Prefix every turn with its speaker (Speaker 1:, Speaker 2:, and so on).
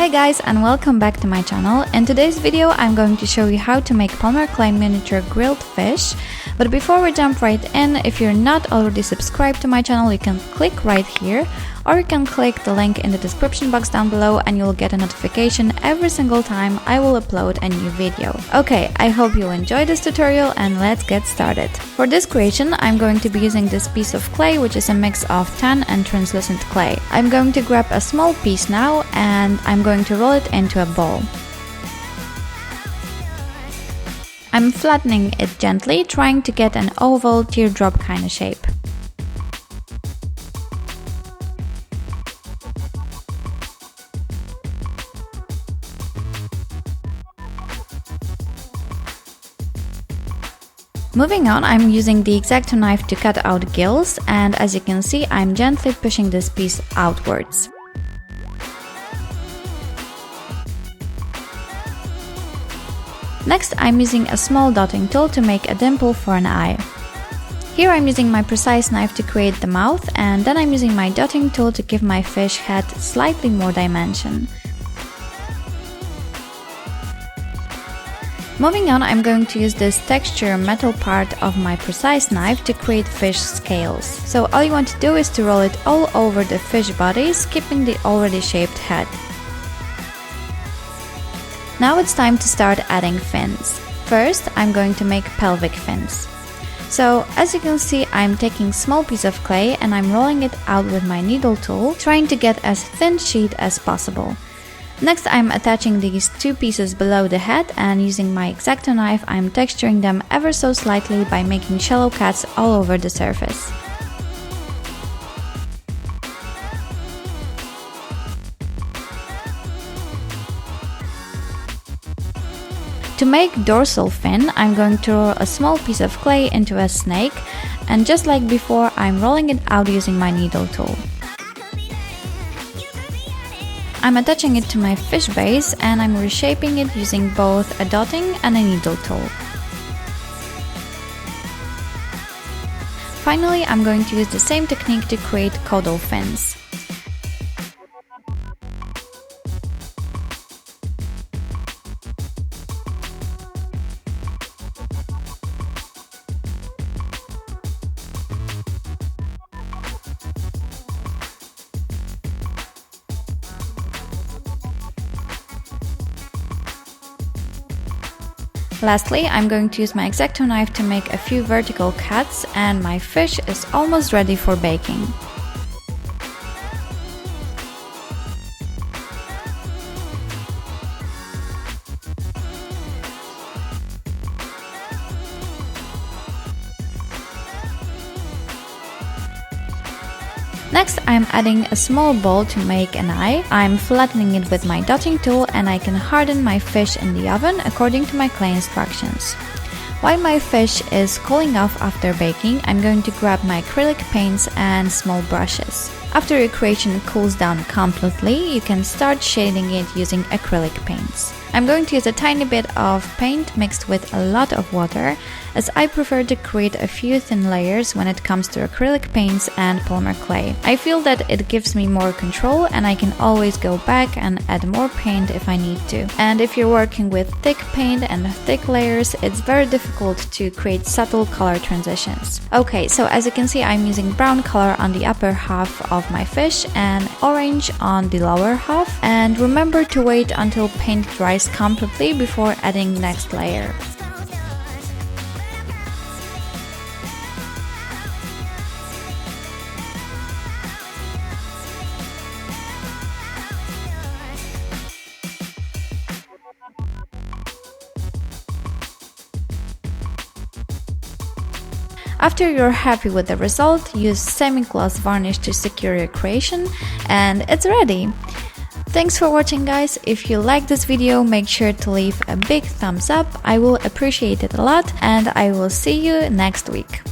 Speaker 1: Hi guys, and welcome back to my channel. In today's video I'm going to show you how to make polymer clay miniature grilled fish. But before we jump right in, if you're not already subscribed to my channel, you can click right here, or you can click the link in the description box down below and you'll get a notification every single time I will upload a new video. Okay, I hope you'll enjoy this tutorial and let's get started. For this creation I'm going to be using this piece of clay, which is a mix of tan and translucent clay. I'm going to grab a small piece now and I'm going to roll it into a ball. I'm flattening it gently, trying to get an oval teardrop kind of shape. Moving on, I'm using the X-Acto knife to cut out gills, and as you can see, I'm gently pushing this piece outwards. Next, I'm using a small dotting tool to make a dimple for an eye. Here I'm using my precise knife to create the mouth, and then I'm using my dotting tool to give my fish head slightly more dimension. Moving on, I'm going to use this texture metal part of my precise knife to create fish scales. So all you want to do is to roll it all over the fish body, skipping the already shaped head. Now it's time to start adding fins. First, I'm going to make pelvic fins. So, as you can see, I'm taking a small piece of clay and I'm rolling it out with my needle tool, trying to get as thin sheet as possible. Next, I'm attaching these two pieces below the head, and using my X-Acto knife, I'm texturing them ever so slightly by making shallow cuts all over the surface. To make dorsal fin, I'm going to roll a small piece of clay into a snake, and just like before, I'm rolling it out using my needle tool. I'm attaching it to my fish base and I'm reshaping it using both a dotting and a needle tool. Finally, I'm going to use the same technique to create caudal fins. Lastly, I'm going to use my X-Acto knife to make a few vertical cuts, and my fish is almost ready for baking. Next, I'm adding a small ball to make an eye. I'm flattening it with my dotting tool and I can harden my fish in the oven according to my clay instructions. While my fish is cooling off after baking, I'm going to grab my acrylic paints and small brushes. After your creation cools down completely, you can start shading it using acrylic paints. I'm going to use a tiny bit of paint mixed with a lot of water, as I prefer to create a few thin layers when it comes to acrylic paints and polymer clay. I feel that it gives me more control and I can always go back and add more paint if I need to. And if you're working with thick paint and thick layers, it's very difficult to create subtle color transitions. Okay, so as you can see, I'm using brown color on the upper half of my fish and orange on the lower half. And remember to wait until paint dries completely before adding next layer. After you're happy with the result, use semi-gloss varnish to secure your creation, and it's ready! Thanks for watching, guys. If you like this video, make sure to leave a big thumbs up. I will appreciate it a lot, and I will see you next week.